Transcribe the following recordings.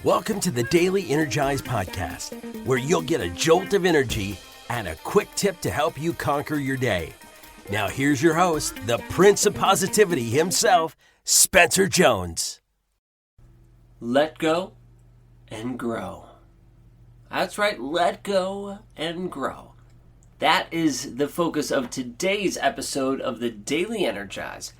Welcome to the Daily Energize Podcast, where you'll get a jolt of energy and a quick tip to help you conquer your day. Now here's your host, the Prince of Positivity himself, Spencer Jones. Let go and grow. That's right, let go and grow. That is the focus of today's episode of the Daily Energize.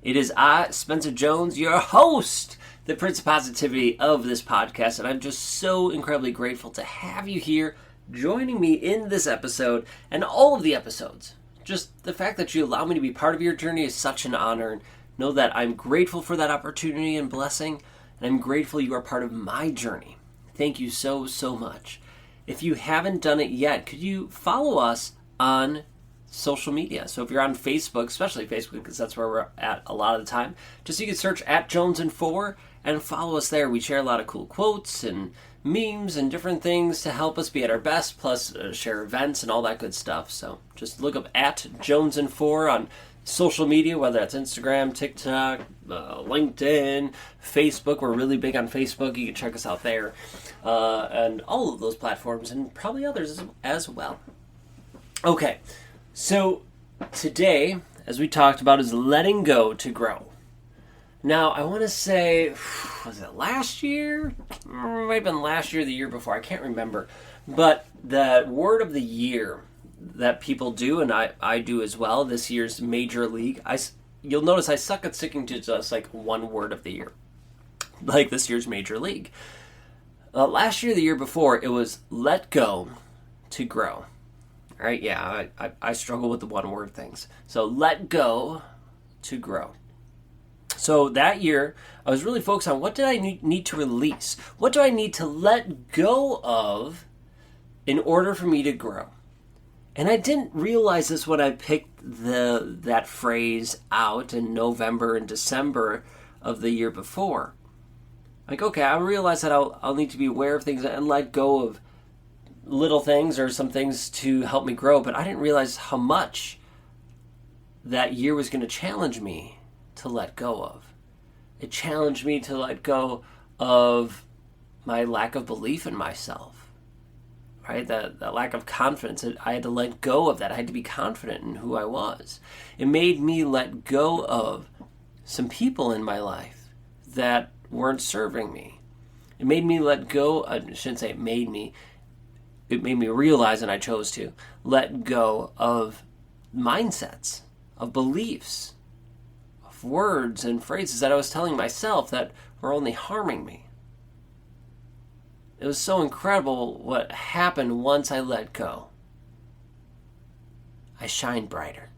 It is I, Spencer Jones, your host, the Prince of Positivity of this podcast, and I'm just so incredibly grateful to have you here joining me in this episode and all of the episodes. Just the fact that you allow me to be part of your journey is such an honor, and know that I'm grateful for that opportunity and blessing, and I'm grateful you are part of my journey. Thank you so, so much. If you haven't done it yet, could you follow us on social media? So if you're on Facebook, especially Facebook, because that's where we're at a lot of the time, just you can search at Jones and Four and follow us there. We share a lot of cool quotes and memes and different things to help us be at our best, plus share events and all that good stuff. So just look up at Jones and Four on social media, whether that's Instagram, TikTok, LinkedIn, Facebook. We're really big on Facebook. You can check us out there, and all of those platforms, and probably others as well. Okay, so today, as we talked about, is letting go to grow. Now, I want to say, was it last year? It might have been last year or the year before. I can't remember. But the word of the year that people do, and I do as well, this year's Major League, you'll notice I suck at sticking to just like one word of the year, like this year's Major League. Last year, the year before, it was let go to grow. All right, yeah, I struggle with the one-word things. So let go to grow. So that year, I was really focused on what did I need to release? What do I need to let go of in order for me to grow? And I didn't realize this when I picked that phrase out in November and December of the year before. Like, okay, I realize that I'll need to be aware of things and let go of little things or some things to help me grow, but I didn't realize how much that year was going to challenge me to let go of. It challenged me to let go of my lack of belief in myself, right? That lack of confidence. I had to let go of that. I had to be confident in who I was. It made me let go of some people in my life that weren't serving me. It made me let go, I shouldn't say it made me realize, and I chose to, let go of mindsets, of beliefs, of words and phrases that I was telling myself that were only harming me. It was so incredible what happened once I let go. I shined brighter.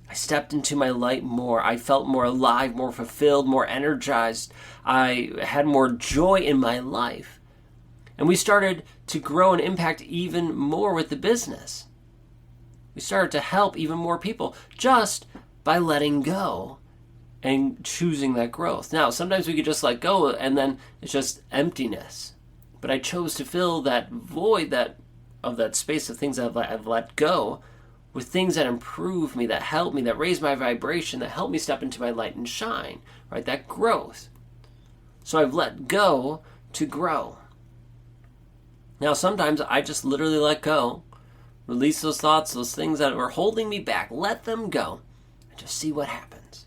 I stepped into my light more. I felt more alive, more fulfilled, more energized. I had more joy in my life. And we started to grow and impact even more with the business. We started to help even more people just by letting go and choosing that growth. Now, sometimes we could just let go and then it's just emptiness. But I chose to fill that void of that space of things that I've let go with things that improve me, that help me, that raise my vibration, that help me step into my light and shine, right? That growth. So I've let go to grow. Now, sometimes I just literally let go, release those thoughts, those things that were holding me back, let them go, and just see what happens.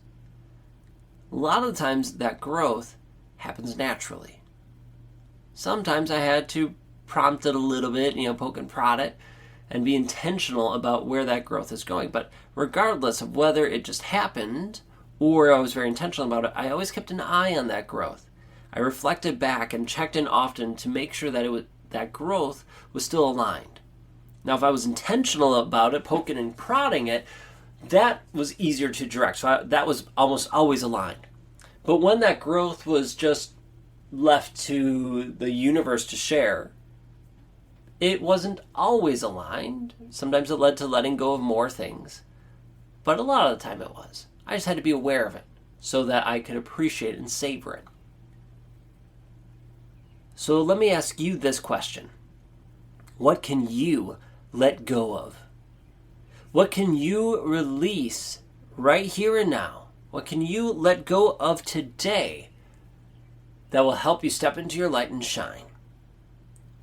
A lot of the times, that growth happens naturally. Sometimes I had to prompt it a little bit, poke and prod it, and be intentional about where that growth is going. But regardless of whether it just happened or I was very intentional about it, I always kept an eye on that growth. I reflected back and checked in often to make sure that that growth was still aligned. Now, if I was intentional about it, poking and prodding it, that was easier to direct. So that was almost always aligned. But when that growth was just left to the universe to share, it wasn't always aligned. Sometimes it led to letting go of more things. But a lot of the time it was. I just had to be aware of it so that I could appreciate and savor it. So let me ask you this question. What can you let go of? What can you release right here and now? What can you let go of today that will help you step into your light and shine.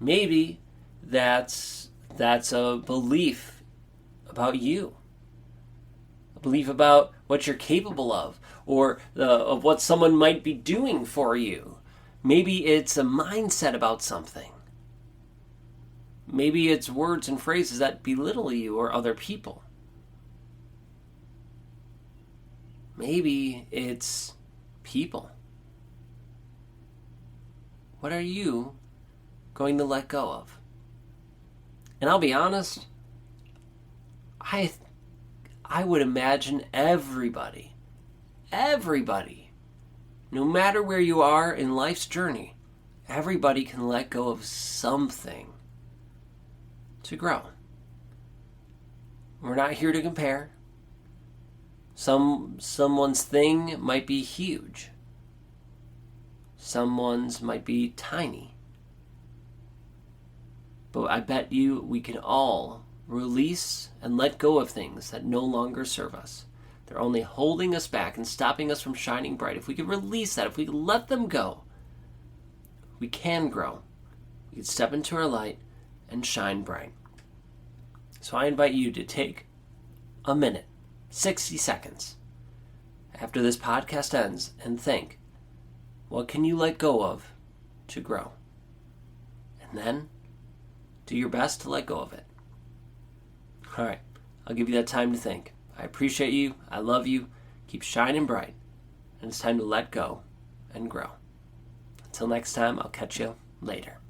Maybe that's a belief about you, a belief about what you're capable of, or of what someone might be doing for you. Maybe it's a mindset about something. Maybe it's words and phrases that belittle you or other people. Maybe it's people. What are you going to let go of? And I'll be honest, I would imagine everybody, no matter where you are in life's journey, everybody can let go of something to grow. We're not here to compare. Someone's thing might be huge. Someone's might be tiny. But I bet you we can all release and let go of things that no longer serve us. They're only holding us back and stopping us from shining bright. If we could release that, if we could let them go, we can grow. We can step into our light and shine bright. So I invite you to take a minute, 60 seconds, after this podcast ends, and think, what can you let go of to grow? And then do your best to let go of it. All right, I'll give you that time to think. I appreciate you. I love you. Keep shining bright. And it's time to let go and grow. Until next time, I'll catch you later.